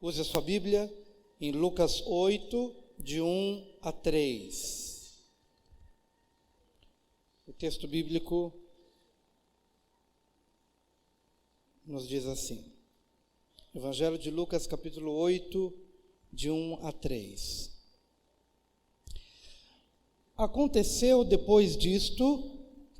Use a sua Bíblia em Lucas 8, de 1 a 3. O texto bíblico nos diz assim. Evangelho de Lucas, capítulo 8, de 1 a 3. Aconteceu depois disto,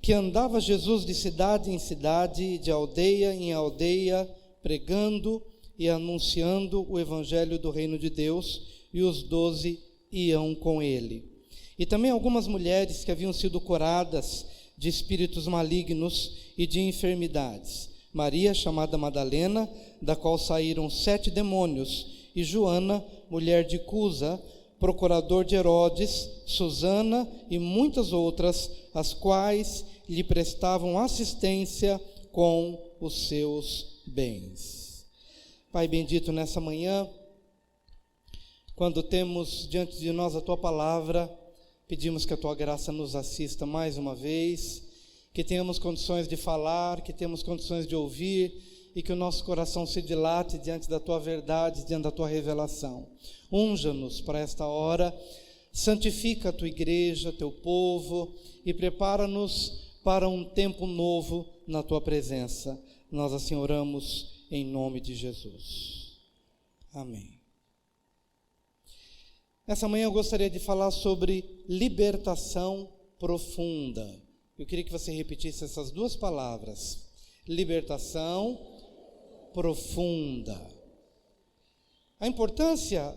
que andava Jesus de cidade em cidade, de aldeia em aldeia, pregando e anunciando o evangelho do reino de Deus, e os 12 iam com ele. E também algumas mulheres que haviam sido curadas de espíritos malignos e de enfermidades. Maria, chamada Madalena, da qual saíram 7 demônios, e Joana, mulher de Cusa, procurador de Herodes, Susana e muitas outras, as quais lhe prestavam assistência com os seus bens. Pai bendito, nessa manhã, quando temos diante de nós a Tua palavra, pedimos que a Tua graça nos assista mais uma vez, que tenhamos condições de falar, que tenhamos condições de ouvir, e que o nosso coração se dilate diante da Tua verdade, diante da Tua revelação. Unja-nos para esta hora, santifica a Tua igreja, Teu povo, e prepara-nos para um tempo novo na Tua presença. Nós assim oramos em nome de Jesus. Amém. Essa manhã eu gostaria de falar sobre libertação profunda. Eu queria que você repetisse essas duas palavras. Libertação profunda. A importância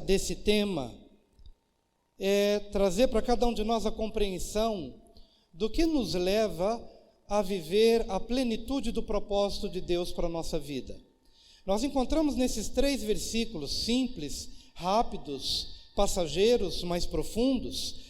desse tema é trazer para cada um de nós a compreensão do que nos leva a viver a plenitude do propósito de Deus para a nossa vida. Nós encontramos nesses 3 versículos simples, rápidos, passageiros, mas profundos,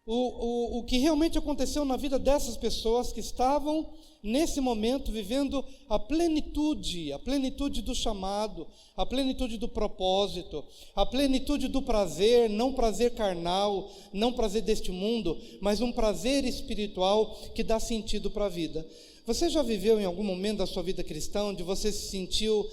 o que realmente aconteceu na vida dessas pessoas que estavam nesse momento vivendo a plenitude do chamado, a plenitude do propósito, a plenitude do prazer, não prazer carnal, não prazer deste mundo, mas um prazer espiritual que dá sentido para a vida. Você já viveu em algum momento da sua vida cristã onde você se sentiu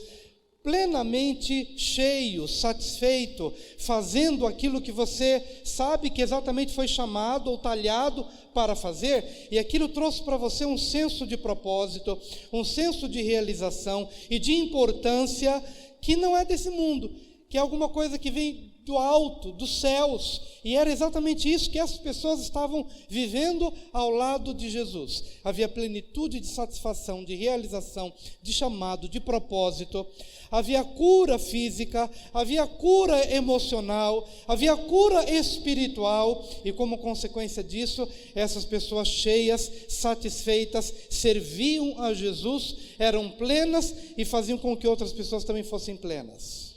plenamente cheio, satisfeito, fazendo aquilo que você sabe que exatamente foi chamado ou talhado para fazer, e aquilo trouxe para você um senso de propósito, um senso de realização e de importância que não é desse mundo, que é alguma coisa que vem do alto, dos céus, e era exatamente isso que essas pessoas estavam vivendo ao lado de Jesus. Havia plenitude de satisfação, de realização, de chamado, de propósito, havia cura física, havia cura emocional, havia cura espiritual, e como consequência disso, essas pessoas cheias, satisfeitas, serviam a Jesus, eram plenas e faziam com que outras pessoas também fossem plenas.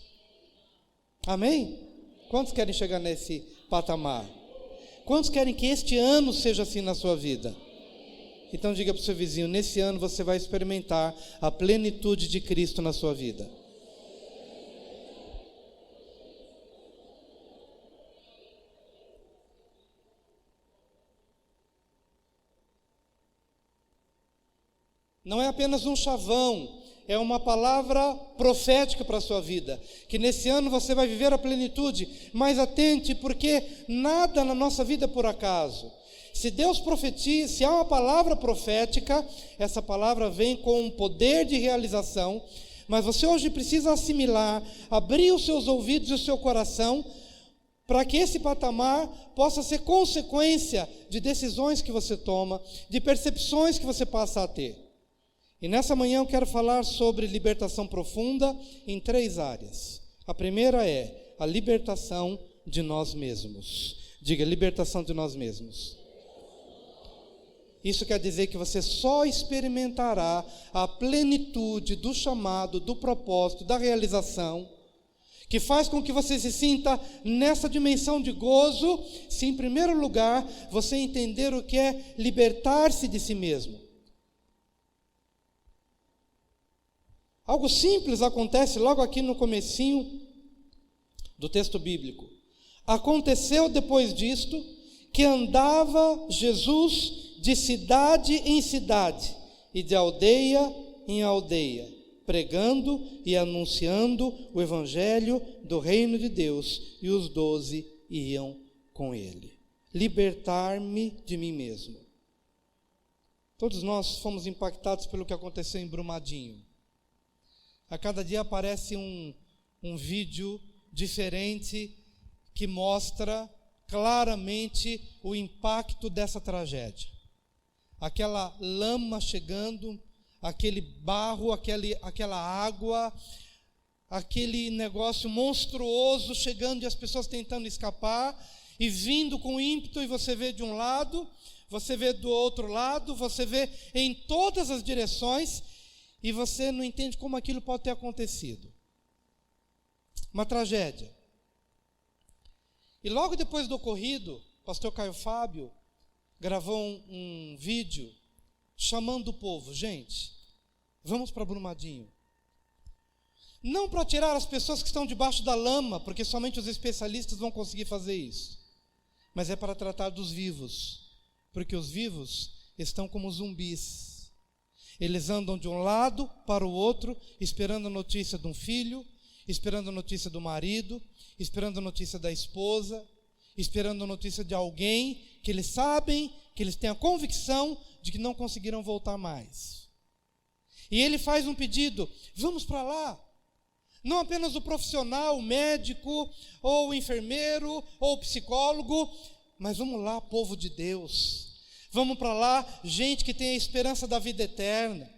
Amém? Quantos querem chegar nesse patamar? Quantos querem que este ano seja assim na sua vida? Então diga para o seu vizinho, nesse ano você vai experimentar a plenitude de Cristo na sua vida. Não é apenas um chavão, é uma palavra profética para a sua vida, que nesse ano você vai viver a plenitude, mas atente, porque nada na nossa vida é por acaso. Se Deus profetiza, se há uma palavra profética, essa palavra vem com um poder de realização, mas você hoje precisa assimilar, abrir os seus ouvidos e o seu coração, para que esse patamar possa ser consequência de decisões que você toma, de percepções que você passa a ter. E nessa manhã eu quero falar sobre libertação profunda em 3 áreas. A primeira é a libertação de nós mesmos. Diga, libertação de nós mesmos. Isso quer dizer que você só experimentará a plenitude do chamado, do propósito, da realização, que faz com que você se sinta nessa dimensão de gozo, se em primeiro lugar você entender o que é libertar-se de si mesmo. Algo simples acontece logo aqui no comecinho do texto bíblico. Aconteceu depois disto, que andava Jesus de cidade em cidade, e de aldeia em aldeia, pregando e anunciando o evangelho do reino de Deus, e os 12 iam com ele. Libertar-me de mim mesmo. Todos nós fomos impactados pelo que aconteceu em Brumadinho. A cada dia aparece um vídeo diferente que mostra claramente o impacto dessa tragédia. Aquela lama chegando, aquele barro, aquela água, aquele negócio monstruoso chegando e as pessoas tentando escapar e vindo com ímpeto, e você vê de um lado, você vê do outro lado, você vê em todas as direções, e você não entende como aquilo pode ter acontecido. Uma tragédia. E logo depois do ocorrido, o pastor Caio Fábio gravou um vídeo chamando o povo: gente, vamos para Brumadinho. Não para tirar as pessoas que estão debaixo da lama, porque somente os especialistas vão conseguir fazer isso, mas é para tratar dos vivos, porque os vivos estão como zumbis. Eles andam de um lado para o outro, esperando a notícia de um filho, esperando a notícia do marido, esperando a notícia da esposa, esperando a notícia de alguém que eles sabem, que eles têm a convicção de que não conseguirão voltar mais. E ele faz um pedido: vamos para lá. Não apenas o profissional, o médico, ou o enfermeiro, ou o psicólogo, mas vamos lá, povo de Deus. Vamos para lá, gente que tem a esperança da vida eterna.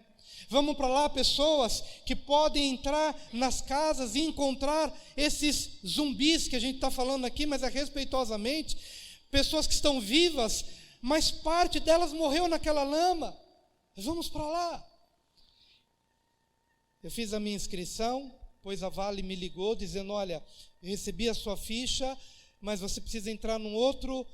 Vamos para lá, pessoas que podem entrar nas casas e encontrar esses zumbis que a gente está falando aqui, mas é respeitosamente, pessoas que estão vivas, mas parte delas morreu naquela lama. Vamos para lá. Eu fiz a minha inscrição, pois a Vale me ligou dizendo: olha, eu recebi a sua ficha, mas você precisa entrar num outro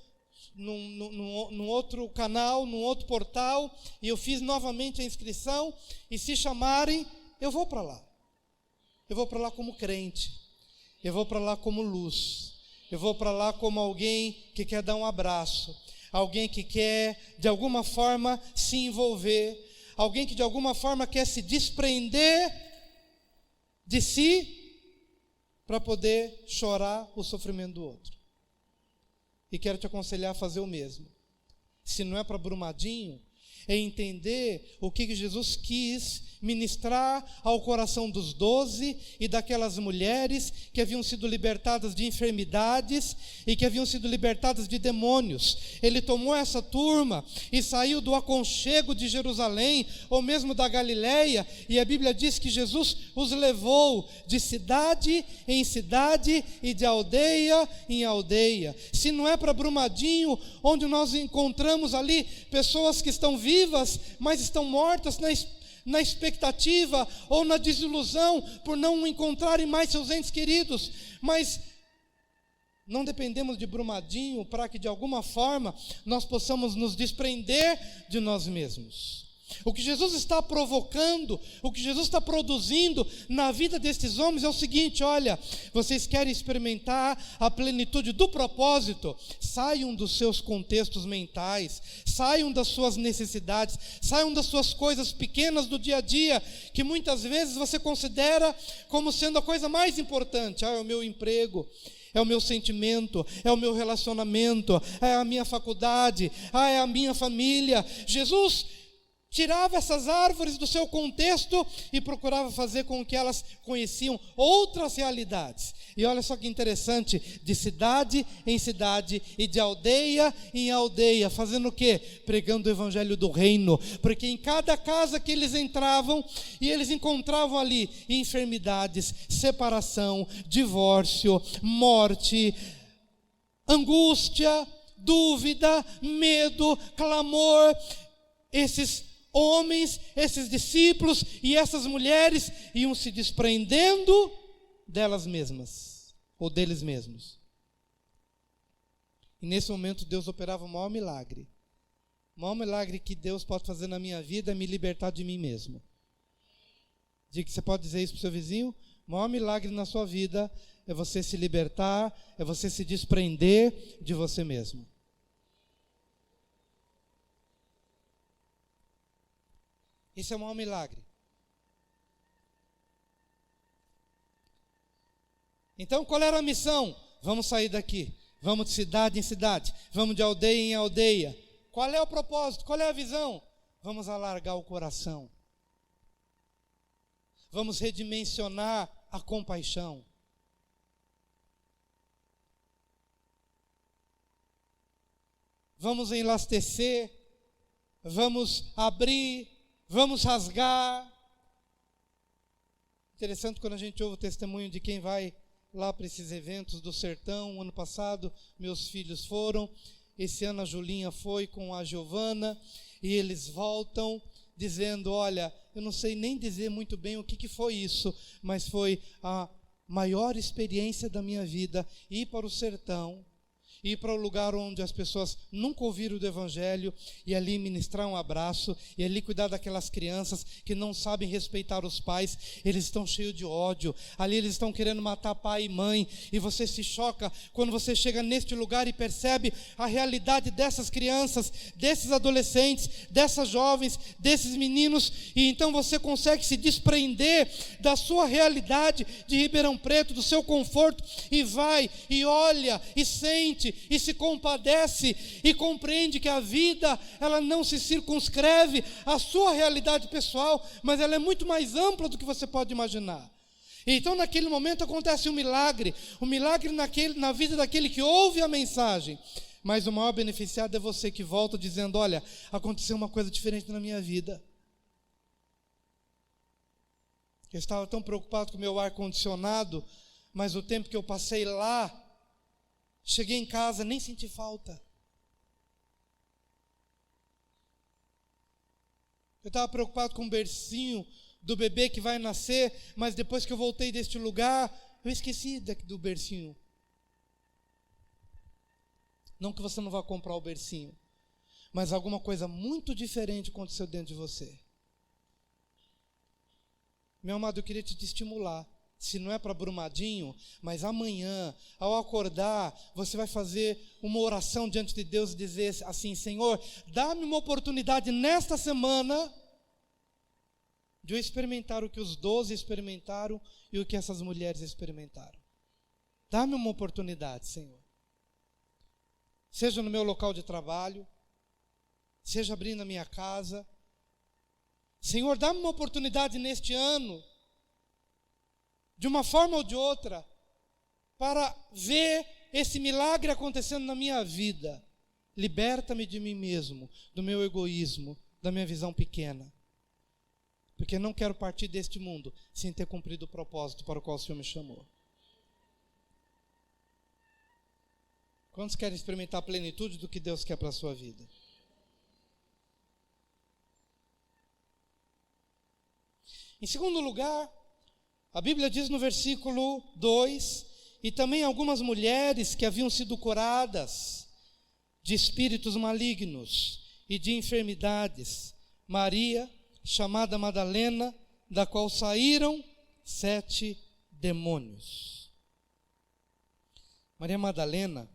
canal, num outro portal, e eu fiz novamente a inscrição, e se chamarem, eu vou para lá. Eu vou para lá como crente, eu vou para lá como luz, eu vou para lá como alguém que quer dar um abraço, alguém que quer de alguma forma se envolver, alguém que de alguma forma quer se desprender de si para poder chorar o sofrimento do outro. E quero te aconselhar a fazer o mesmo. Se não é para Brumadinho, é entender o que Jesus quis ministrar ao coração dos 12 e daquelas mulheres que haviam sido libertadas de enfermidades e que haviam sido libertadas de demônios. Ele tomou essa turma e saiu do aconchego de Jerusalém, ou mesmo da Galileia, e a Bíblia diz que Jesus os levou de cidade em cidade e de aldeia em aldeia. Se não é para Brumadinho, onde nós encontramos ali pessoas que estão vivas, mas estão mortas na expectativa ou na desilusão por não encontrarem mais seus entes queridos, mas não dependemos de Brumadinho para que de alguma forma nós possamos nos desprender de nós mesmos. O que Jesus está provocando, o que Jesus está produzindo na vida destes homens é o seguinte: olha, vocês querem experimentar a plenitude do propósito? Saiam dos seus contextos mentais, saiam das suas necessidades, saiam das suas coisas pequenas do dia a dia, que muitas vezes você considera como sendo a coisa mais importante. É o meu emprego, é o meu sentimento, é o meu relacionamento, é a minha faculdade, é a minha família. Jesus tirava essas árvores do seu contexto e procurava fazer com que elas conheciam outras realidades. E olha só que interessante, de cidade em cidade e de aldeia em aldeia, fazendo o quê? Pregando o evangelho do reino, porque em cada casa que eles entravam, e eles encontravam ali enfermidades, separação, divórcio, morte, angústia, dúvida, medo, clamor. Esses homens, esses discípulos e essas mulheres iam se desprendendo delas mesmas, ou deles mesmos. E nesse momento Deus operava o maior milagre. O maior milagre que Deus pode fazer na minha vida é me libertar de mim mesmo. Diga, você pode dizer isso para o seu vizinho? O maior milagre na sua vida é você se libertar, é você se desprender de você mesmo. Esse é o maior milagre. Então, qual era a missão? Vamos sair daqui, vamos de cidade em cidade, vamos de aldeia em aldeia. Qual é o propósito? Qual é a visão? Vamos alargar o coração. Vamos redimensionar a compaixão. Vamos enlastecer, vamos abrir, vamos rasgar. Interessante quando a gente ouve o testemunho de quem vai lá para esses eventos do sertão. Ano passado, meus filhos foram. Esse ano a Julinha foi com a Giovana. E eles voltam dizendo, olha, eu não sei nem dizer muito bem o que foi isso, mas foi a maior experiência da minha vida, ir para o sertão, ir para o lugar onde as pessoas nunca ouviram do Evangelho, e ali ministrar um abraço, e ali cuidar daquelas crianças que não sabem respeitar os pais, eles estão cheios de ódio, ali eles estão querendo matar pai e mãe, e você se choca quando você chega neste lugar e percebe a realidade dessas crianças, desses adolescentes, dessas jovens, desses meninos, e então você consegue se desprender da sua realidade de Ribeirão Preto, do seu conforto, e vai, e olha, e sente, e se compadece e compreende que a vida, ela não se circunscreve à sua realidade pessoal, mas ela é muito mais ampla do que você pode imaginar. Então naquele momento acontece um milagre na vida daquele que ouve a mensagem, mas o maior beneficiado é você que volta dizendo, olha, aconteceu uma coisa diferente na minha vida. Eu estava tão preocupado com o meu ar-condicionado, mas o tempo que eu passei lá, cheguei em casa, nem senti falta. Eu estava preocupado com o bercinho do bebê que vai nascer, mas depois que eu voltei deste lugar, eu esqueci do bercinho. Não que você não vá comprar o bercinho, mas alguma coisa muito diferente aconteceu dentro de você. Meu amado, eu queria te estimular. Se não é para Brumadinho, mas amanhã, ao acordar, você vai fazer uma oração diante de Deus e dizer assim, Senhor, dá-me uma oportunidade nesta semana de eu experimentar o que os 12 experimentaram e o que essas mulheres experimentaram. Dá-me uma oportunidade, Senhor. Seja no meu local de trabalho, seja abrindo a minha casa. Senhor, dá-me uma oportunidade neste ano, de uma forma ou de outra, para ver esse milagre acontecendo na minha vida. Liberta-me de mim mesmo, do meu egoísmo, da minha visão pequena. Porque não quero partir deste mundo sem ter cumprido o propósito para o qual o Senhor me chamou. Quantos querem experimentar a plenitude do que Deus quer para a sua vida? Em segundo lugar, a Bíblia diz no versículo 2, e também algumas mulheres que haviam sido curadas de espíritos malignos e de enfermidades, Maria, chamada Madalena, da qual saíram 7 demônios. Maria Madalena,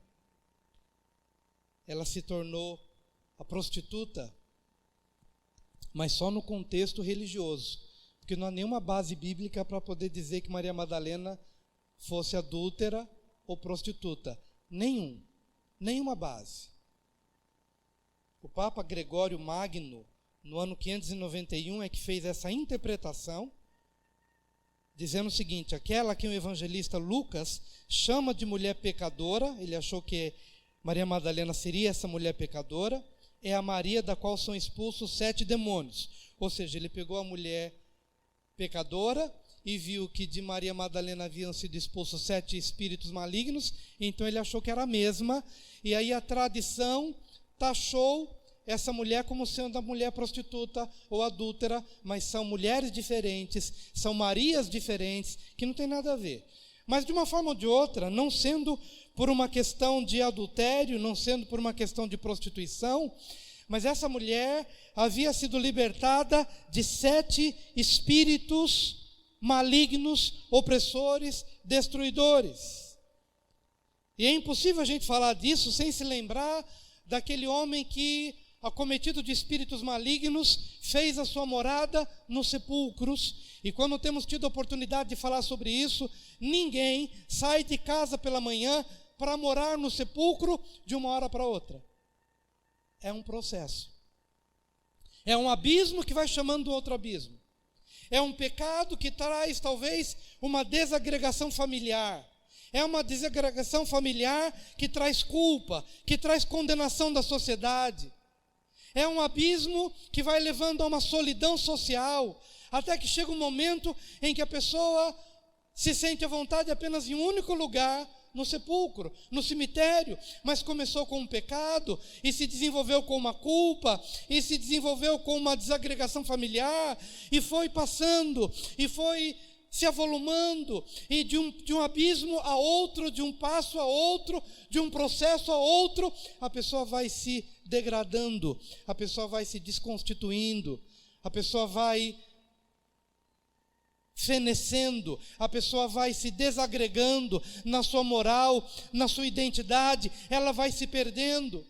ela se tornou a prostituta, mas só no contexto religioso. Porque não há nenhuma base bíblica para poder dizer que Maria Madalena fosse adúltera ou prostituta. Nenhuma base. O Papa Gregório Magno, no ano 591, é que fez essa interpretação, dizendo o seguinte, aquela que o evangelista Lucas chama de mulher pecadora, ele achou que Maria Madalena seria essa mulher pecadora, é a Maria da qual são expulsos 7 demônios. Ou seja, ele pegou a mulher pecadora e viu que de Maria Madalena haviam sido expulsos 7 espíritos malignos, então ele achou que era a mesma, e aí a tradição taxou essa mulher como sendo a mulher prostituta ou adúltera, mas são mulheres diferentes, são Marias diferentes, que não tem nada a ver. Mas de uma forma ou de outra, não sendo por uma questão de adultério, não sendo por uma questão de prostituição, mas essa mulher havia sido libertada de 7 espíritos malignos, opressores, destruidores. E é impossível a gente falar disso sem se lembrar daquele homem que acometido de espíritos malignos, fez a sua morada nos sepulcros. E quando temos tido a oportunidade de falar sobre isso, ninguém sai de casa pela manhã para morar no sepulcro de uma hora para outra. É um processo. É um abismo que vai chamando outro abismo. É um pecado que traz talvez uma desagregação familiar. É uma desagregação familiar que traz culpa, que traz condenação da sociedade. É um abismo que vai levando a uma solidão social, até que chega um momento em que a pessoa se sente à vontade apenas em um único lugar, no sepulcro, no cemitério, mas começou com um pecado, e se desenvolveu com uma culpa, e se desenvolveu com uma desagregação familiar, e foi passando, e foi se avolumando, e de um abismo a outro, de um passo a outro, de um processo a outro, a pessoa vai se degradando, a pessoa vai se desconstituindo, a pessoa vai fenecendo, a pessoa vai se desagregando na sua moral, na sua identidade, ela vai se perdendo.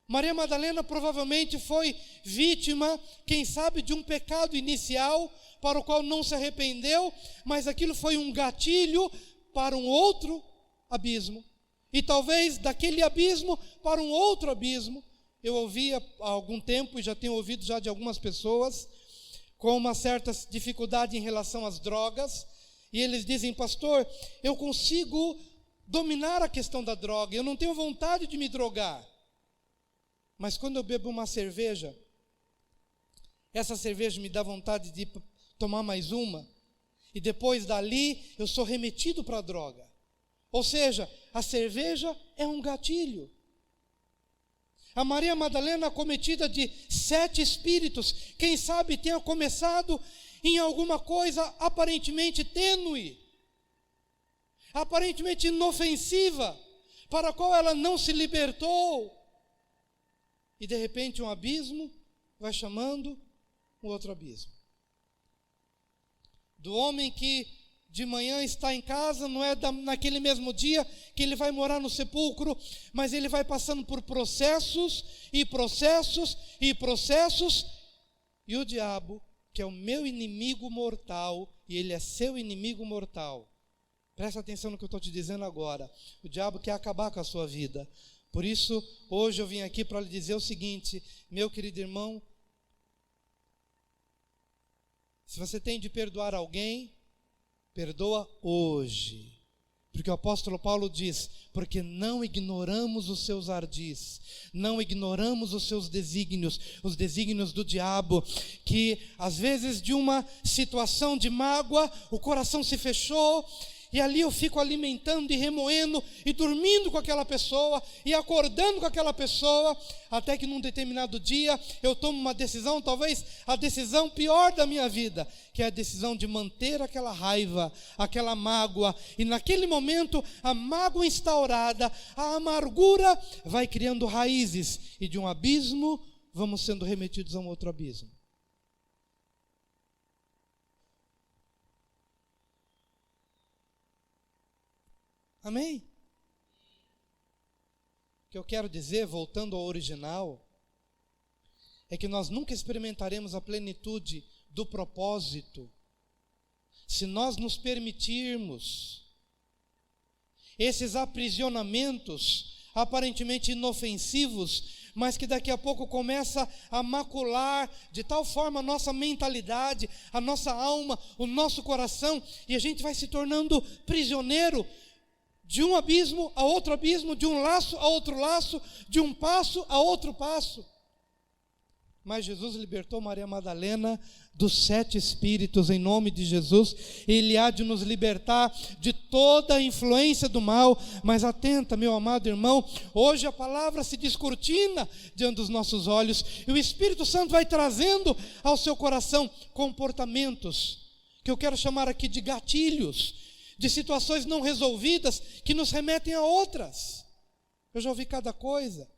Maria Madalena provavelmente foi vítima, quem sabe, de um pecado inicial, para o qual não se arrependeu, mas aquilo foi um gatilho para um outro abismo, e talvez daquele abismo para um outro abismo. Eu ouvi há algum tempo, e já tenho ouvido já de algumas pessoas, com uma certa dificuldade em relação às drogas, e eles dizem: pastor, eu consigo dominar a questão da droga, eu não tenho vontade de me drogar, mas quando eu bebo uma cerveja, essa cerveja me dá vontade de tomar mais uma, e depois dali eu sou remetido para a droga. Ou seja, a cerveja é um gatilho. A Maria Madalena, acometida de 7 espíritos, quem sabe tenha começado em alguma coisa aparentemente tênue, aparentemente inofensiva, para a qual ela não se libertou, e de repente um abismo vai chamando um outro abismo. Do homem que de manhã está em casa, não é naquele mesmo dia que ele vai morar no sepulcro, mas ele vai passando por processos, e processos, e processos, e o diabo, que é o meu inimigo mortal, e ele é seu inimigo mortal. Presta atenção no que eu estou te dizendo agora. O diabo quer acabar com a sua vida. Por isso, hoje eu vim aqui para lhe dizer o seguinte: meu querido irmão, se você tem de perdoar alguém, perdoa hoje, porque o apóstolo Paulo diz: porque não ignoramos os seus ardis, não ignoramos os seus desígnios, os desígnios do diabo, que às vezes de uma situação de mágoa, o coração se fechou, e ali eu fico alimentando e remoendo, e dormindo com aquela pessoa, e acordando com aquela pessoa, até que num determinado dia, eu tomo uma decisão, talvez a decisão pior da minha vida, que é a decisão de manter aquela raiva, aquela mágoa, e naquele momento, a mágoa instaurada, a amargura, vai criando raízes, e de um abismo, vamos sendo remetidos a um outro abismo. Amém? O que eu quero dizer, voltando ao original, é que nós nunca experimentaremos a plenitude do propósito se nós nos permitirmos esses aprisionamentos aparentemente inofensivos, mas que daqui a pouco começa a macular de tal forma a nossa mentalidade, a nossa alma, o nosso coração, e a gente vai se tornando prisioneiro de um abismo a outro abismo, de um laço a outro laço, de um passo a outro passo. Mas Jesus libertou Maria Madalena dos 7 espíritos em nome de Jesus. Ele há de nos libertar de toda a influência do mal. Mas atenta, meu amado irmão, hoje a palavra se descortina diante dos nossos olhos, e o Espírito Santo vai trazendo ao seu coração comportamentos que eu quero chamar aqui de gatilhos, de situações não resolvidas que nos remetem a outras. Eu já ouvi cada coisa.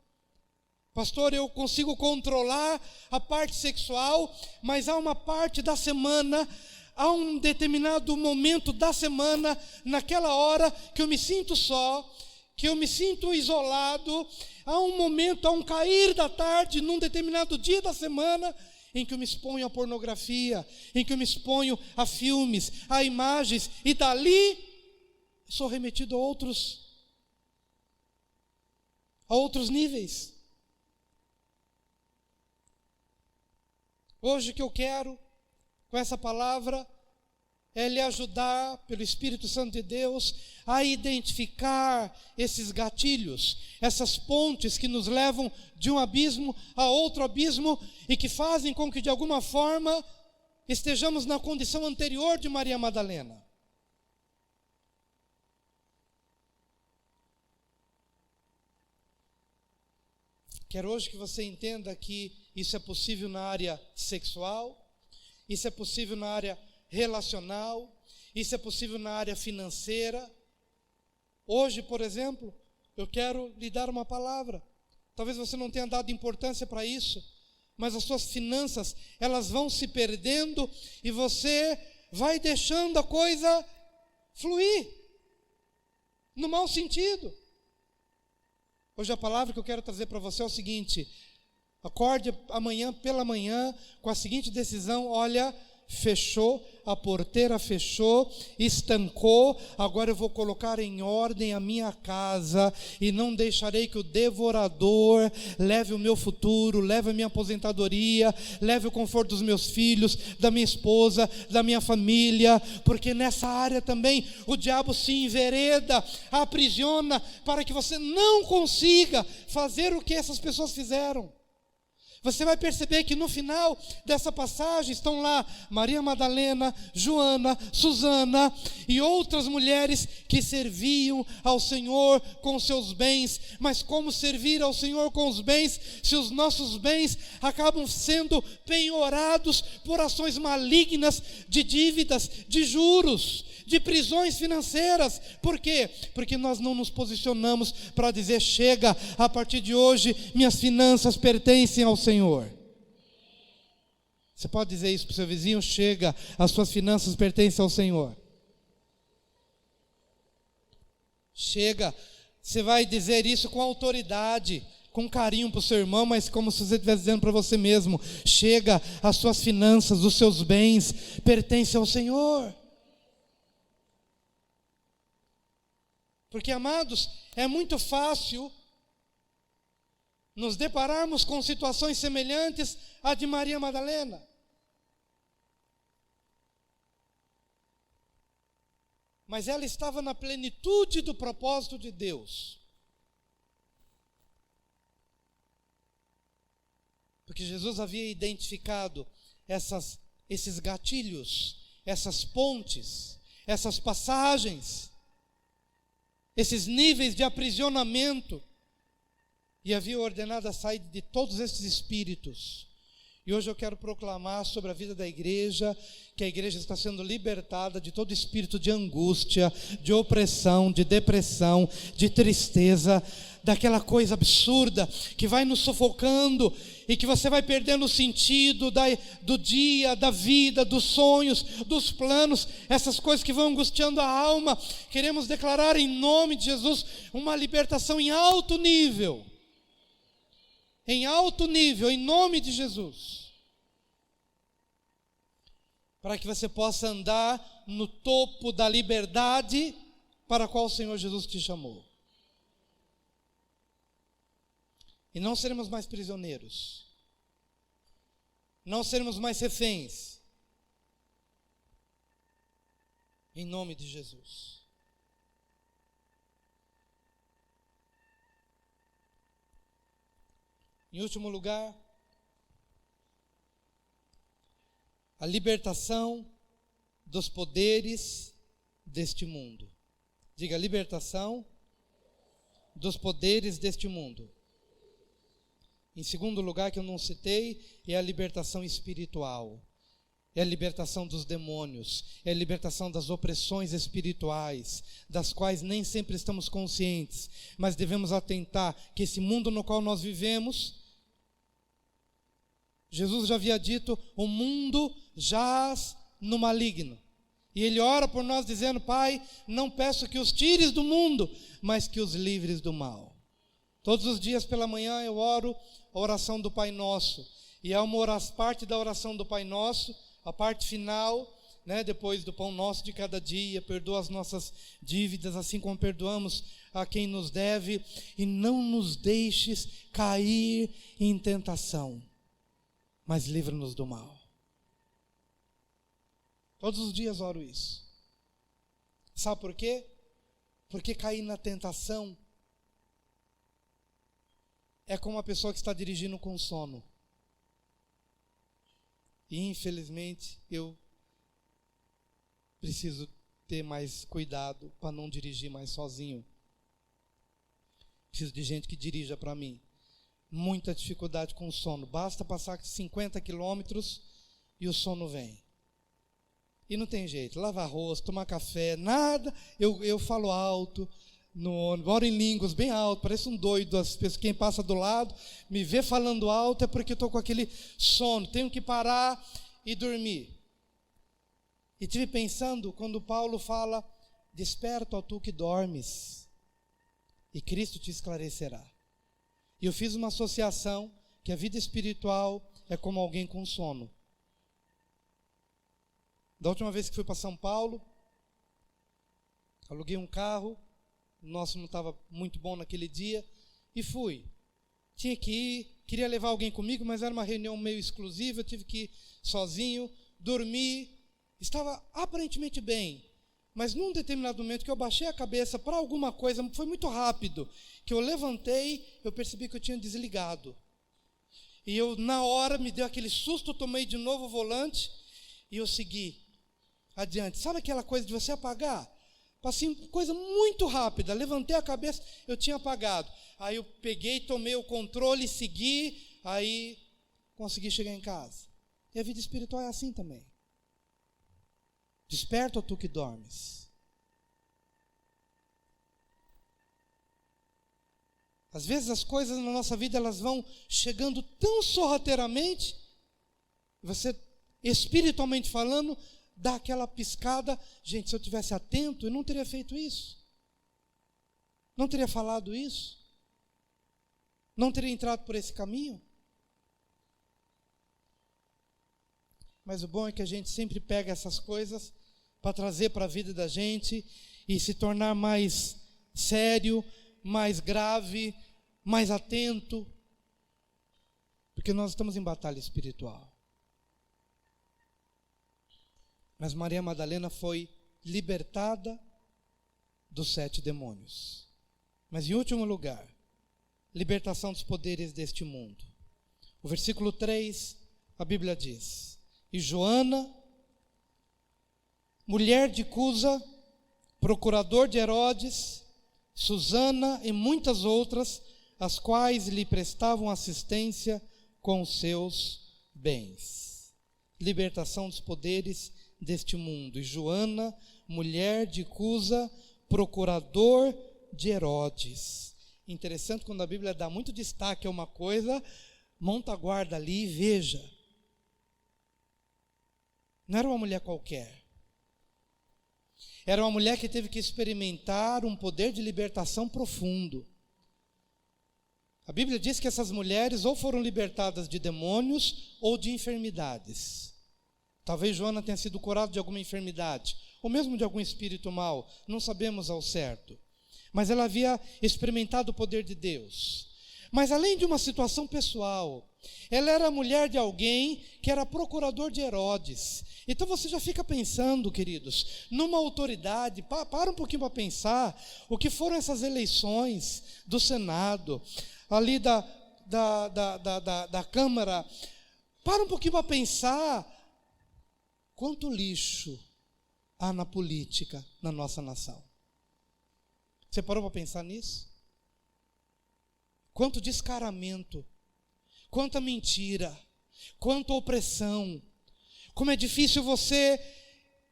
Pastor, eu consigo controlar a parte sexual, mas há uma parte da semana, há um determinado momento da semana, naquela hora que eu me sinto só, que eu me sinto isolado, há um momento, há um cair da tarde, num determinado dia da semana, em que eu me exponho à pornografia, em que eu me exponho a filmes, a imagens, e dali sou remetido a outros níveis. Hoje o que eu quero com essa palavra é lhe ajudar, pelo Espírito Santo de Deus, a identificar esses gatilhos, essas pontes que nos levam de um abismo a outro abismo e que fazem com que de alguma forma estejamos na condição anterior de Maria Madalena. Quero hoje que você entenda que isso é possível na área sexual, isso é possível na área relacional, isso é possível na área financeira. Hoje, por exemplo, eu quero lhe dar uma palavra. Talvez você não tenha dado importância para isso, mas as suas finanças, elas vão se perdendo e você vai deixando a coisa fluir, no mau sentido. Hoje a palavra que eu quero trazer para você é o seguinte: acorde amanhã pela manhã com a seguinte decisão: olha, fechou, a porteira fechou, estancou, agora eu vou colocar em ordem a minha casa e não deixarei que o devorador leve o meu futuro, leve a minha aposentadoria, leve o conforto dos meus filhos, da minha esposa, da minha família, porque nessa área também o diabo se envereda, aprisiona para que você não consiga fazer o que essas pessoas fizeram. Você vai perceber que no final dessa passagem estão lá Maria Madalena, Joana, Susana e outras mulheres que serviam ao Senhor com seus bens. Mas como servir ao Senhor com os bens, se os nossos bens acabam sendo penhorados por ações malignas de dívidas, de juros, de prisões financeiras? Por quê? Porque nós não nos posicionamos para dizer: chega, a partir de hoje minhas finanças pertencem ao Senhor. Você pode dizer isso para o seu vizinho: chega, as suas finanças pertencem ao Senhor. Chega, você vai dizer isso com autoridade, com carinho para o seu irmão, mas como se você estivesse dizendo para você mesmo: chega, as suas finanças, os seus bens pertencem ao Senhor. Porque, amados, é muito fácil nos depararmos com situações semelhantes à de Maria Madalena. Mas ela estava na plenitude do propósito de Deus. Porque Jesus havia identificado esses gatilhos, essas pontes, essas passagens, esses níveis de aprisionamento, e havia ordenado a saída de todos esses espíritos. E hoje eu quero proclamar sobre a vida da igreja, que a igreja está sendo libertada de todo espírito de angústia, de opressão, de depressão, de tristeza, daquela coisa absurda que vai nos sufocando e que você vai perdendo o sentido do dia, da vida, dos sonhos, dos planos, essas coisas que vão angustiando a alma. Queremos declarar em nome de Jesus uma libertação em alto nível, em nome de Jesus, para que você possa andar no topo da liberdade para a qual o Senhor Jesus te chamou. E não seremos mais prisioneiros, não seremos mais reféns, em nome de Jesus. Em último lugar, a libertação dos poderes deste mundo. Diga: libertação dos poderes deste mundo. Em segundo lugar, que eu não citei, é a libertação espiritual. É a libertação dos demônios, é a libertação das opressões espirituais, das quais nem sempre estamos conscientes, mas devemos atentar que esse mundo no qual nós vivemos, Jesus já havia dito: o mundo jaz no maligno. E Ele ora por nós dizendo: Pai, não peço que os tires do mundo, mas que os livres do mal. Todos os dias pela manhã eu oro a oração do Pai Nosso. E é uma parte da oração do Pai Nosso, a parte final, depois do pão nosso de cada dia, perdoa as nossas dívidas, assim como perdoamos a quem nos deve, e não nos deixes cair em tentação, mas livra-nos do mal. Todos os dias oro isso. Sabe por quê? Porque cair na tentação é como uma pessoa que está dirigindo com sono. E infelizmente eu preciso ter mais cuidado para não dirigir mais sozinho. Preciso de gente que dirija para mim. Muita dificuldade com o sono. Basta passar 50 quilômetros e o sono vem. E não tem jeito. Lavar rosto, tomar café, nada. Eu falo alto no ônibus, oro em línguas bem alto, parece um doido. As pessoas, quem passa do lado, me vê falando alto é porque eu estou com aquele sono. Tenho que parar e dormir. E estive pensando quando Paulo fala: desperta, ó tu que dormes, e Cristo te esclarecerá. E eu fiz uma associação que a vida espiritual é como alguém com sono. Da última vez que fui para São Paulo, aluguei um carro, o nosso não estava muito bom naquele dia, e fui. Tinha que ir, queria levar alguém comigo, mas era uma reunião meio exclusiva, eu tive que ir sozinho, dormi. Estava aparentemente bem, mas num determinado momento que eu baixei a cabeça para alguma coisa, foi muito rápido, que eu levantei, eu percebi que eu tinha desligado. E eu, na hora, me deu aquele susto, tomei de novo o volante e eu segui adiante. Sabe aquela coisa de você apagar? Passei coisa muito rápida, levantei a cabeça, eu tinha apagado. Aí eu peguei, tomei o controle, segui, aí consegui chegar em casa. E a vida espiritual é assim também. Desperta, ó tu que dormes. Às vezes as coisas na nossa vida elas vão chegando tão sorrateiramente, você, espiritualmente falando, dá aquela piscada. Gente, se eu tivesse atento, eu não teria feito isso. Não teria falado isso. Não teria entrado por esse caminho. Mas o bom é que a gente sempre pega essas coisas para trazer para a vida da gente e se tornar mais sério, mais grave, mais atento, porque nós estamos em batalha espiritual. Mas Maria Madalena foi libertada dos 7 demônios. Mas em último lugar, libertação dos poderes deste mundo. O versículo 3, a Bíblia diz: e Joana, mulher de Cusa, procurador de Herodes, Susana e muitas outras, as quais lhe prestavam assistência com os seus bens. Libertação dos poderes deste mundo. E Joana, mulher de Cusa, procurador de Herodes. Interessante quando a Bíblia dá muito destaque a uma coisa, monta a guarda ali e veja. Não era uma mulher qualquer. Era uma mulher que teve que experimentar um poder de libertação profundo. A Bíblia diz que essas mulheres ou foram libertadas de demônios ou de enfermidades. Talvez Joana tenha sido curada de alguma enfermidade, ou mesmo de algum espírito mau, não sabemos ao certo. Mas ela havia experimentado o poder de Deus. Mas além de uma situação pessoal, ela era mulher de alguém que era procurador de Herodes. Então você já fica pensando, queridos, numa autoridade. Para um pouquinho para pensar o que foram essas eleições do Senado, ali da Câmara. Para um pouquinho para pensar quanto lixo há na política na nossa nação. Você parou para pensar nisso? Quanto descaramento, quanta mentira, quanta opressão. Como é difícil você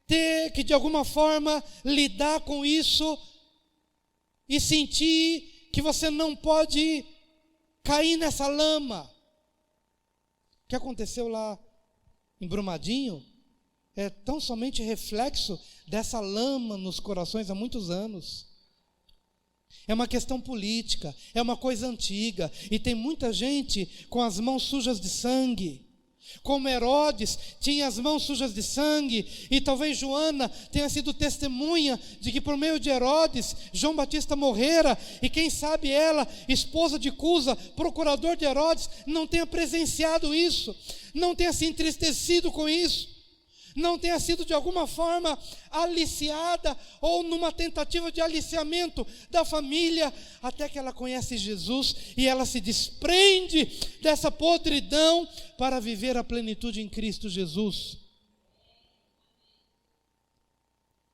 ter que de alguma forma lidar com isso e sentir que você não pode cair nessa lama. O que aconteceu lá em Brumadinho é tão somente reflexo dessa lama nos corações há muitos anos. É uma questão política, é uma coisa antiga, e tem muita gente com as mãos sujas de sangue. Como Herodes tinha as mãos sujas de sangue, e talvez Joana tenha sido testemunha de que por meio de Herodes, João Batista morrera, e quem sabe ela, esposa de Cusa, procurador de Herodes, não tenha presenciado isso, não tenha se entristecido com isso, não tenha sido de alguma forma aliciada ou numa tentativa de aliciamento da família, até que ela conhece Jesus e ela se desprende dessa podridão para viver a plenitude em Cristo Jesus.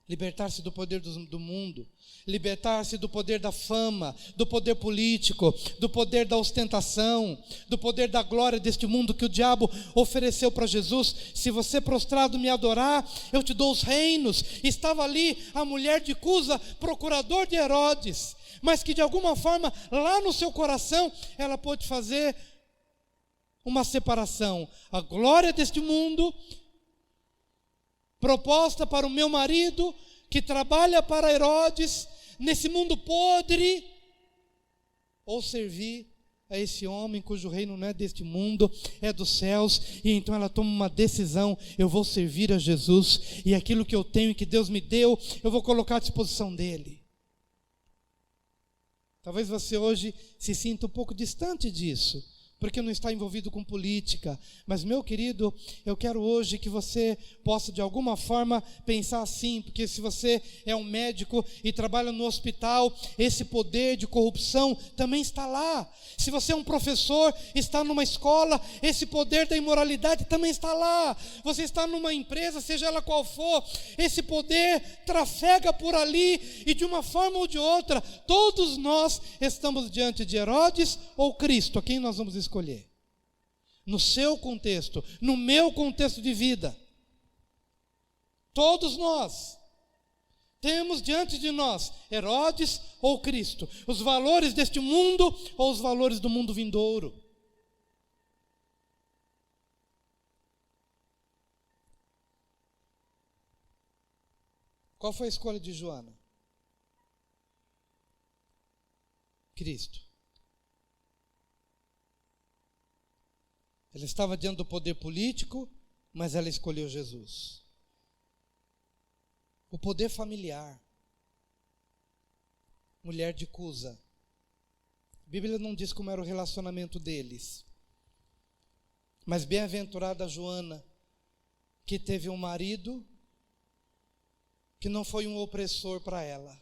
Libertar-se do poder do mundo, libertar-se do poder da fama, do poder político, do poder da ostentação, do poder da glória deste mundo que o diabo ofereceu para Jesus. Se você prostrado me adorar, eu te dou os reinos. Estava ali a mulher de Cusa, procurador de Herodes, mas que de alguma forma lá no seu coração ela pôde fazer uma separação. A glória deste mundo proposta para o meu marido, que trabalha para Herodes, nesse mundo podre, ou servir a esse homem cujo reino não é deste mundo, é dos céus, e então ela toma uma decisão: eu vou servir a Jesus, e aquilo que eu tenho e que Deus me deu, eu vou colocar à disposição dele. Talvez você hoje se sinta um pouco distante disso, porque não está envolvido com política, mas meu querido, eu quero hoje que você possa de alguma forma pensar assim, porque se você é um médico e trabalha no hospital, esse poder de corrupção também está lá. Se você é um professor, está numa escola, esse poder da imoralidade também está lá. Você está numa empresa, seja ela qual for, esse poder trafega por ali, e de uma forma ou de outra, todos nós estamos diante de Herodes ou Cristo. A quem nós vamos escolher? No seu contexto, no meu contexto de vida, todos nós temos diante de nós Herodes ou Cristo, os valores deste mundo ou os valores do mundo vindouro. Qual foi a escolha de Joana? Cristo. Ela estava diante do poder político, mas ela escolheu Jesus. O poder familiar. Mulher de Cusa. A Bíblia não diz como era o relacionamento deles. Mas bem-aventurada Joana, que teve um marido que não foi um opressor para ela.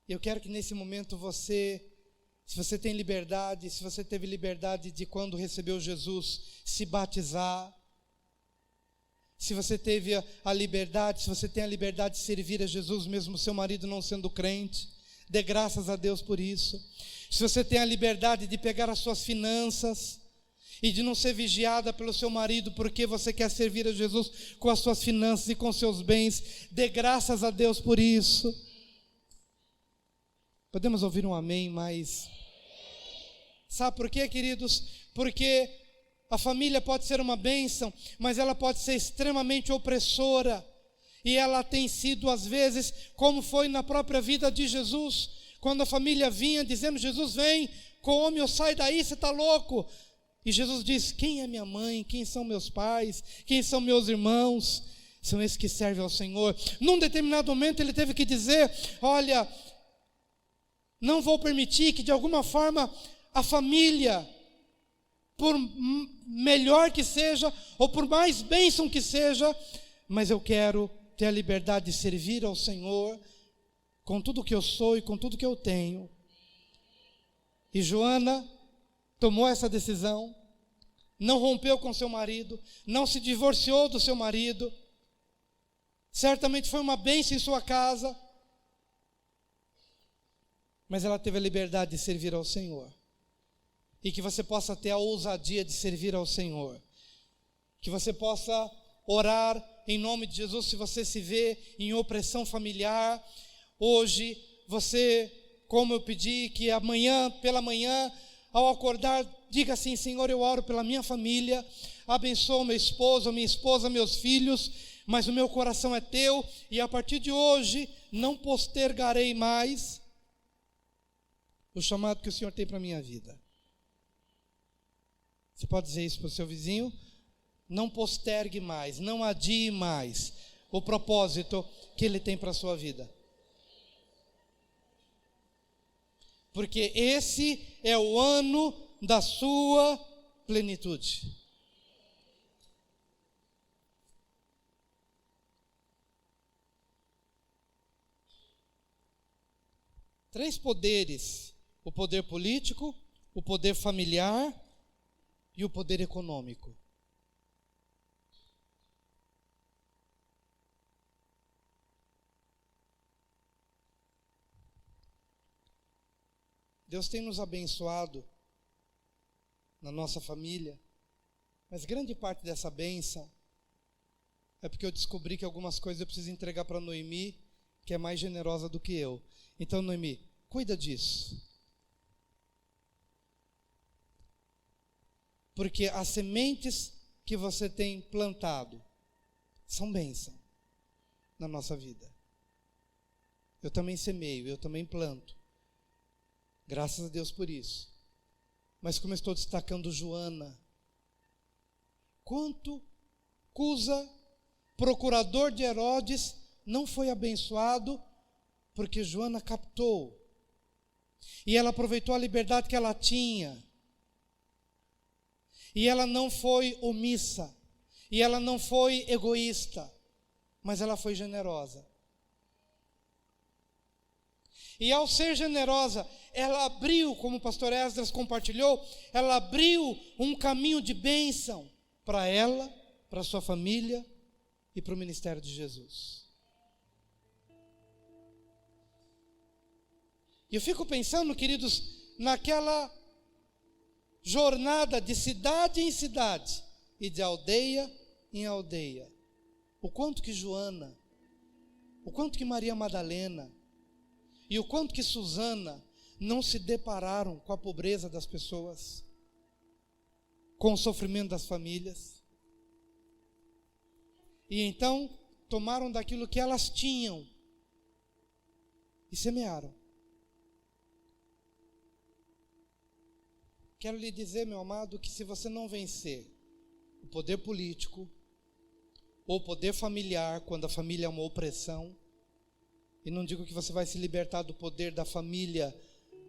Eu quero que nesse momento você, se você tem liberdade, se você teve liberdade de quando recebeu Jesus, se batizar, se você teve a liberdade, se você tem a liberdade de servir a Jesus, mesmo seu marido não sendo crente, dê graças a Deus por isso. Se você tem a liberdade de pegar as suas finanças e de não ser vigiada pelo seu marido porque você quer servir a Jesus com as suas finanças e com seus bens, dê graças a Deus por isso. Podemos ouvir um amém, mas sabe por quê, queridos? Porque a família pode ser uma bênção, mas ela pode ser extremamente opressora, e ela tem sido às vezes, como foi na própria vida de Jesus, quando a família vinha dizendo: Jesus, vem, come ou sai daí, você está louco. E Jesus diz: quem é minha mãe? Quem são meus pais? Quem são meus irmãos? São esses que servem ao Senhor. Num determinado momento ele teve que dizer: olha, não vou permitir que de alguma forma a família, por melhor que seja, ou por mais bênção que seja, mas eu quero ter a liberdade de servir ao Senhor, com tudo que eu sou e com tudo que eu tenho. E Joana tomou essa decisão, não rompeu com seu marido, não se divorciou do seu marido, certamente foi uma bênção em sua casa, mas ela teve a liberdade de servir ao Senhor. E que você possa ter a ousadia de servir ao Senhor. Que você possa orar em nome de Jesus. Se você se vê em opressão familiar, hoje você, como eu pedi, que amanhã, pela manhã, ao acordar, diga assim: Senhor, eu oro pela minha família. abençoa o meu esposo, a minha esposa, meus filhos, mas o meu coração é teu, e a partir de hoje não postergarei mais o chamado que o Senhor tem para a minha vida. Você pode dizer isso para o seu vizinho? Não postergue mais, não adie mais o propósito que Ele tem para a sua vida. Porque esse é o ano da sua plenitude. Três poderes: o poder político, o poder familiar e o poder econômico. Deus tem nos abençoado na nossa família, mas grande parte dessa bênção é porque eu descobri que algumas coisas eu preciso entregar para Noemi, que é mais generosa do que eu. Então, Noemi, cuida disso. Porque as sementes que você tem plantado são bênção na nossa vida. Eu também semeio, eu também planto. Graças a Deus por isso. Mas como eu estou destacando Joana, quanto Cusa, procurador de Herodes, não foi abençoado porque Joana captou. E ela aproveitou a liberdade que ela tinha. E ela não foi omissa. E ela não foi egoísta. Mas ela foi generosa. E ao ser generosa, ela abriu, como o pastor Esdras compartilhou, ela abriu um caminho de bênção para ela, para sua família e para o ministério de Jesus. E eu fico pensando, queridos, naquela jornada de cidade em cidade e de aldeia em aldeia. O quanto que Joana, o quanto que Maria Madalena e o quanto que Susana não se depararam com a pobreza das pessoas, com o sofrimento das famílias. E então tomaram daquilo que elas tinham e semearam. Quero lhe dizer, meu amado, que se você não vencer o poder político ou o poder familiar, quando a família é uma opressão, e não digo que você vai se libertar do poder da família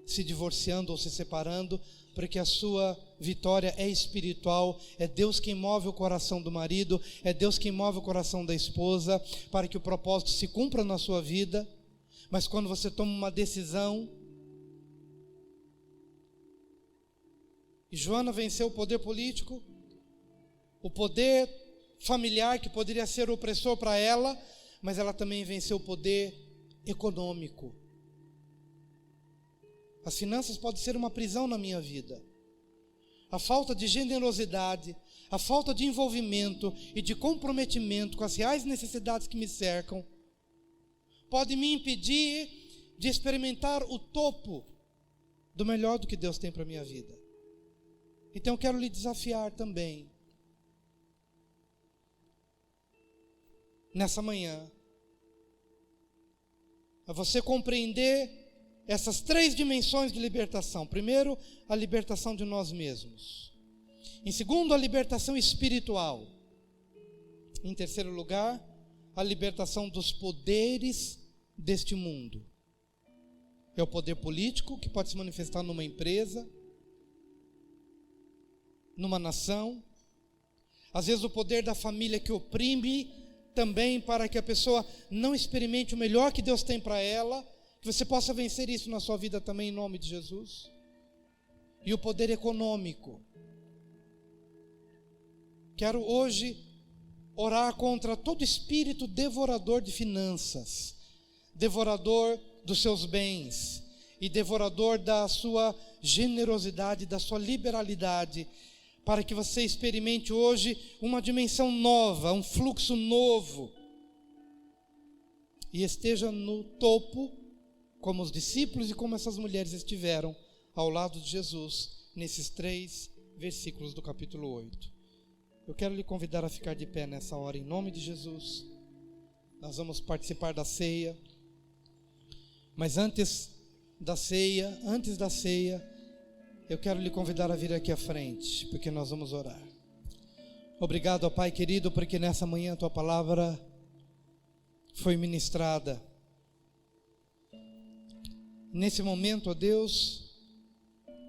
se divorciando ou se separando, porque a sua vitória é espiritual, é Deus quem move o coração do marido, é Deus quem move o coração da esposa, para que o propósito se cumpra na sua vida. Mas quando você toma uma decisão, e Joana venceu o poder político, o poder familiar que poderia ser opressor para ela, mas ela também venceu o poder econômico. As finanças podem ser uma prisão na minha vida. A falta de generosidade, a falta de envolvimento e de comprometimento com as reais necessidades que me cercam, pode me impedir de experimentar o topo do melhor do que Deus tem para a minha vida. Então eu quero lhe desafiar também, nessa manhã, a você compreender essas três dimensões de libertação. Primeiro, a libertação de nós mesmos. Em segundo, a libertação espiritual. Em terceiro lugar, a libertação dos poderes deste mundo. É o poder político, que pode se manifestar numa empresa, numa nação. Às vezes o poder da família que oprime também, para que a pessoa não experimente o melhor que Deus tem para ela, que você possa vencer isso na sua vida também, em nome de Jesus. E o poder econômico. Quero hoje orar contra todo espírito devorador de finanças, devorador dos seus bens e devorador da sua generosidade, da sua liberalidade, para que você experimente hoje uma dimensão nova, um fluxo novo, e esteja no topo, como os discípulos e como essas mulheres estiveram ao lado de Jesus, nesses 3 versículos do capítulo 8. Eu quero lhe convidar a ficar de pé nessa hora, em nome de Jesus. Nós vamos participar da ceia. Mas antes da ceia, eu quero lhe convidar a vir aqui à frente, porque nós vamos orar. Obrigado, ó Pai querido, porque nessa manhã a Tua palavra foi ministrada. Nesse momento, ó Deus,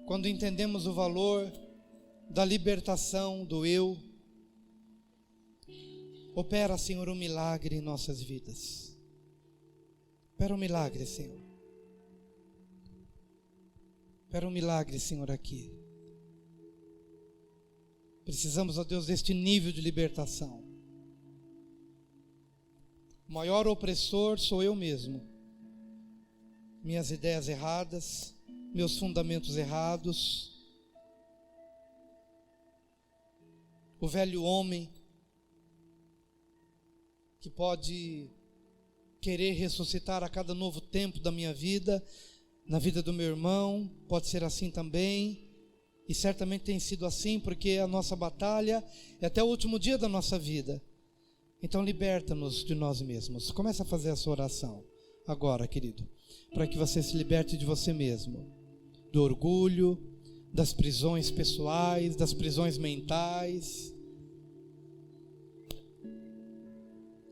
quando entendemos o valor da libertação do eu, opera, Senhor, um milagre em nossas vidas. Opera um milagre, Senhor. Opera um milagre, Senhor, aqui. Precisamos, ó Deus, deste nível de libertação. O maior opressor sou eu mesmo. Minhas ideias erradas, meus fundamentos errados, o velho homem que pode querer ressuscitar a cada novo tempo da minha vida, na vida do meu irmão, pode ser assim também, e certamente tem sido assim, porque a nossa batalha é até o último dia da nossa vida. Então liberta-nos de nós mesmos. Começa a fazer essa oração agora, querido, para que você se liberte de você mesmo, do orgulho, das prisões pessoais, das prisões mentais.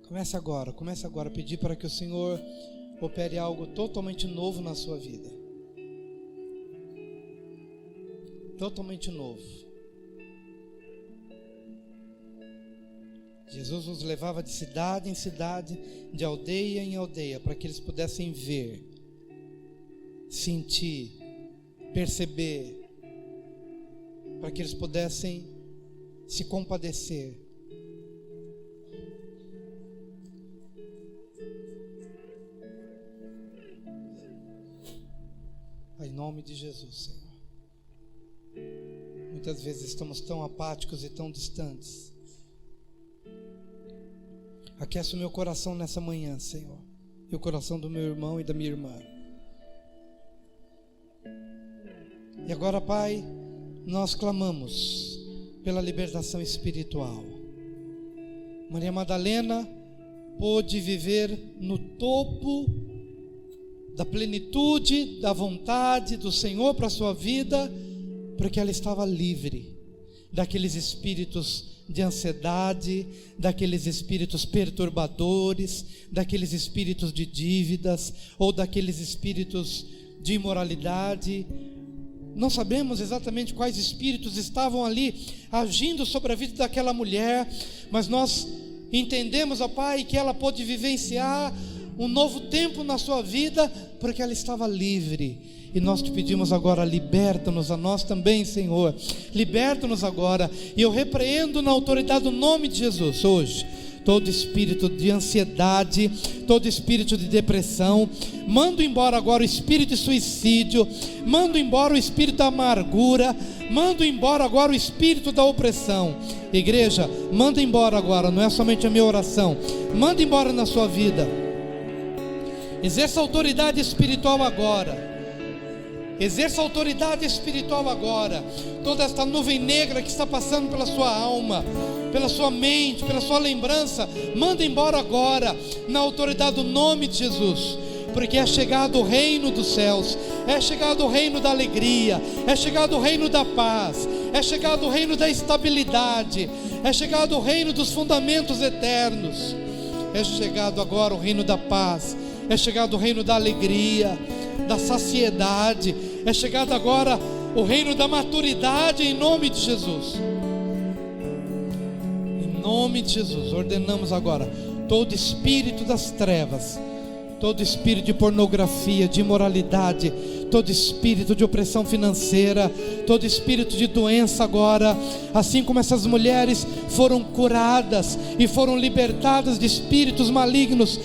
Comece agora a pedir para que o Senhor opere algo totalmente novo na sua vida. Totalmente novo. Jesus nos levava de cidade em cidade, de aldeia em aldeia, para que eles pudessem ver, sentir, perceber, para que eles pudessem se compadecer. Em nome de Jesus, Senhor. Muitas vezes estamos tão apáticos e tão distantes. Aquece o meu coração nessa manhã, Senhor, e o coração do meu irmão e da minha irmã. E agora, Pai, nós clamamos pela libertação espiritual. Maria Madalena pôde viver no topo da plenitude, da vontade do Senhor para a sua vida, porque ela estava livre daqueles espíritos de ansiedade, daqueles espíritos perturbadores, daqueles espíritos de dívidas, ou daqueles espíritos de imoralidade. Não sabemos exatamente quais espíritos estavam ali agindo sobre a vida daquela mulher, mas nós entendemos, ó Pai, que ela pôde vivenciar um novo tempo na sua vida, porque ela estava livre. E nós te pedimos agora, liberta-nos a nós também, Senhor. Liberta-nos agora. E eu repreendo na autoridade do nome de Jesus hoje todo espírito de ansiedade, todo espírito de depressão. Mando embora agora o espírito de suicídio, mando embora o espírito da amargura, mando embora agora o espírito da opressão. Igreja, manda embora agora, não é somente a minha oração, manda embora na sua vida. Exerça autoridade espiritual agora. Exerça autoridade espiritual agora. Toda esta nuvem negra que está passando pela sua alma, pela sua mente, pela sua lembrança, manda embora agora, na autoridade do nome de Jesus. Porque é chegado o reino dos céus, é chegado o reino da alegria, é chegado o reino da paz, é chegado o reino da estabilidade, é chegado o reino dos fundamentos eternos, é chegado agora o reino da paz, é chegado o reino da alegria, da saciedade, é chegado agora o reino da maturidade, em nome de Jesus. Em nome de Jesus, ordenamos agora todo espírito das trevas, todo espírito de pornografia, de imoralidade, todo espírito de opressão financeira, todo espírito de doença agora, assim como essas mulheres foram curadas e foram libertadas de espíritos malignos,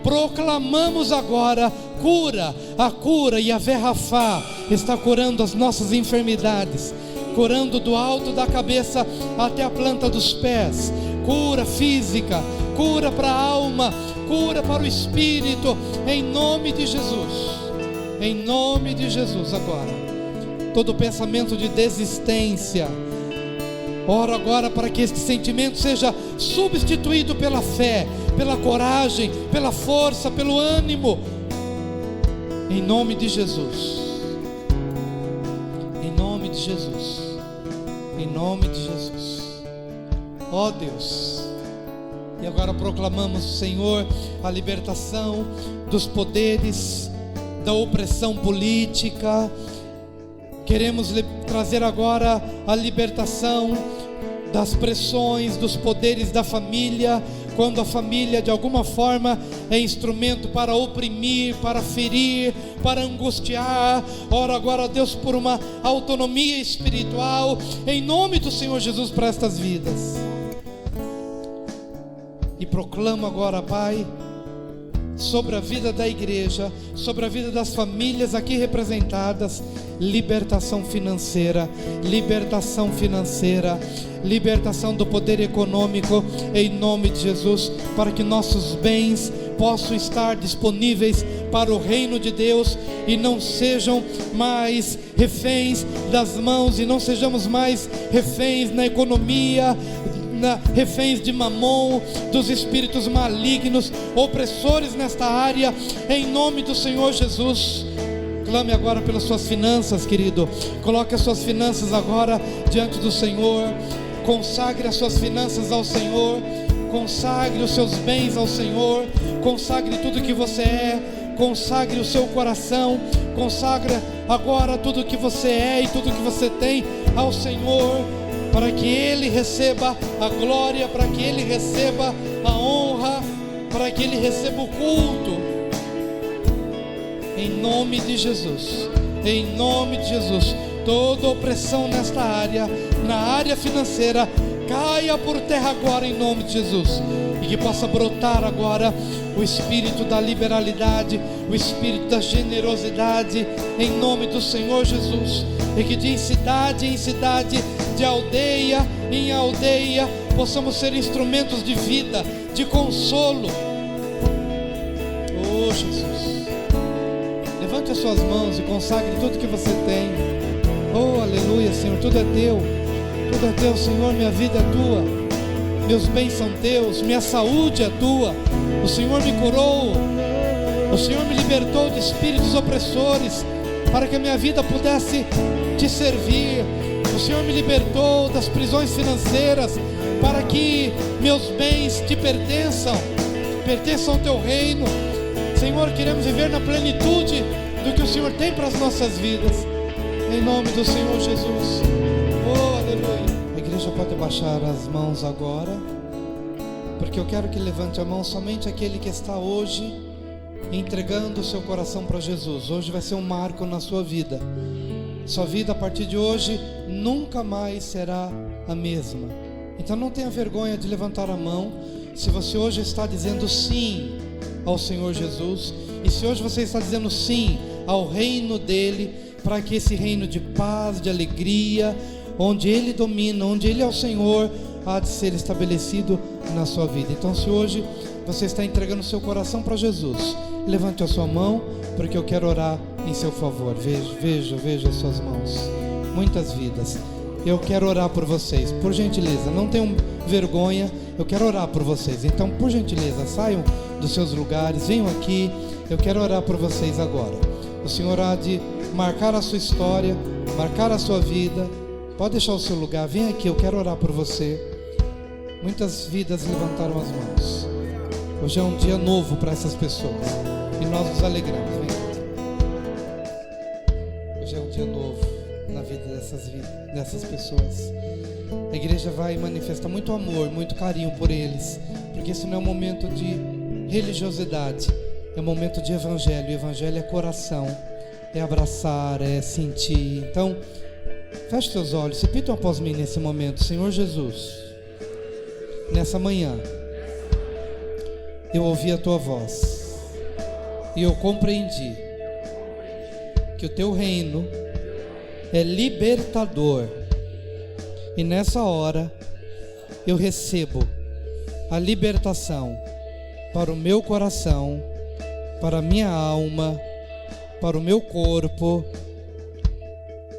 proclamamos agora cura, a cura. E a Verrafá está curando as nossas enfermidades, curando do alto da cabeça até a planta dos pés, cura física, cura para a alma, cura para o espírito, em nome de Jesus. Em nome de Jesus agora, todo pensamento de desistência, Oro agora para que este sentimento seja substituído pela fé, pela coragem, pela força, pelo ânimo, em nome de Jesus, em nome de Jesus, em nome de Jesus. Ó Deus, e agora proclamamos, Senhor, a libertação dos poderes, da opressão política. Queremos trazer agora a libertação das pressões, dos poderes da família, quando a família de alguma forma é instrumento para oprimir, para ferir, para angustiar. Oro agora, Deus, por uma autonomia espiritual, em nome do Senhor Jesus, para estas vidas. E proclamo agora, Pai, sobre a vida da igreja, sobre a vida das famílias aqui representadas, libertação financeira, libertação financeira, libertação do poder econômico, em nome de Jesus, para que nossos bens possam estar disponíveis para o reino de Deus e não sejam mais reféns das mãos, e não sejamos mais reféns na economia, reféns de Mamon, dos espíritos malignos, opressores nesta área, em nome do Senhor Jesus. Clame agora pelas suas finanças, querido. Coloque as suas finanças agora diante do Senhor. Consagre as suas finanças ao Senhor. Consagre os seus bens ao Senhor. Consagre tudo que você é. Consagre o seu coração. Consagre agora tudo que você é e tudo que você tem ao Senhor, para que Ele receba a glória, para que Ele receba a honra, para que Ele receba o culto, em nome de Jesus, em nome de Jesus. Toda opressão nesta área, na área financeira, caia por terra agora, em nome de Jesus, e que possa brotar agora o espírito da liberalidade, o espírito da generosidade, em nome do Senhor Jesus, e que de cidade em cidade, de aldeia em aldeia, possamos ser instrumentos de vida, de consolo. Oh Jesus, levante as suas mãos e consagre tudo que você tem. Oh aleluia, Senhor, tudo é teu, tudo é teu, Senhor. Minha vida é tua, meus bens são teus, minha saúde é tua. O Senhor me curou, o Senhor me libertou de espíritos opressores, para que a minha vida pudesse te servir. O Senhor me libertou das prisões financeiras, para que meus bens te pertençam ao teu reino. Senhor, queremos viver na plenitude do que o Senhor tem para as nossas vidas, em nome do Senhor Jesus. Oh, aleluia. A igreja pode baixar as mãos agora, porque eu quero que levante a mão somente aquele que está hoje entregando o seu coração para Jesus. Hoje vai ser um marco na sua vida. Sua vida a partir de hoje nunca mais será a mesma. Então não tenha vergonha de levantar a mão. Se você hoje está dizendo sim ao Senhor Jesus, e se hoje você está dizendo sim ao reino dele, para que esse reino de paz, de alegria, onde ele domina, onde ele é o Senhor, há de ser estabelecido na sua vida. Então, se hoje você está entregando o seu coração para Jesus, levante a sua mão, porque eu quero orar em seu favor. Veja as suas mãos. Muitas vidas. Eu quero orar por vocês. Por gentileza, não tenham vergonha. Eu quero orar por vocês. Então, por gentileza, saiam dos seus lugares, venham aqui. Eu quero orar por vocês agora. O Senhor há de marcar a sua história, marcar a sua vida. Pode deixar o seu lugar, vem aqui, eu quero orar por você. Muitas vidas levantaram as mãos. Hoje é um dia novo para essas pessoas, e nós nos alegramos. Vem. Hoje é um dia novo na vida dessas pessoas. A igreja vai manifestar muito amor, muito carinho por eles, porque esse não é um momento de religiosidade, é um momento de evangelho. O evangelho é coração, é abraçar, é sentir. Então, feche seus olhos, repitam após mim nesse momento: Senhor Jesus, nessa manhã eu ouvi a tua voz e eu compreendi que o teu reino é libertador, e nessa hora eu recebo a libertação para o meu coração, para a minha alma, para o meu corpo.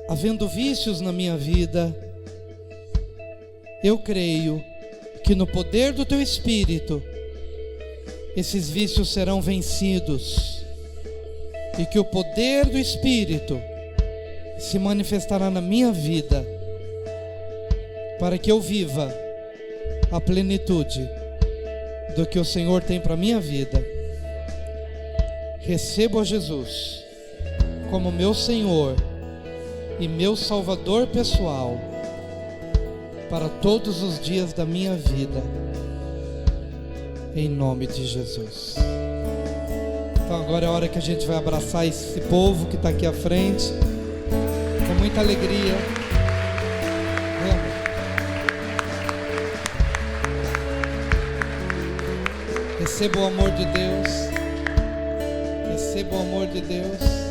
Havendo vícios na minha vida, eu creio que no poder do Teu Espírito, esses vícios serão vencidos, e que o poder do Espírito se manifestará na minha vida, para que eu viva a plenitude do que o Senhor tem para a minha vida. Recebo a Jesus como meu Senhor e meu Salvador pessoal para todos os dias da minha vida, em nome de Jesus. Então agora é a hora que a gente vai abraçar esse povo que está aqui à frente, com muita alegria. Receba o amor de Deus. Receba o amor de Deus.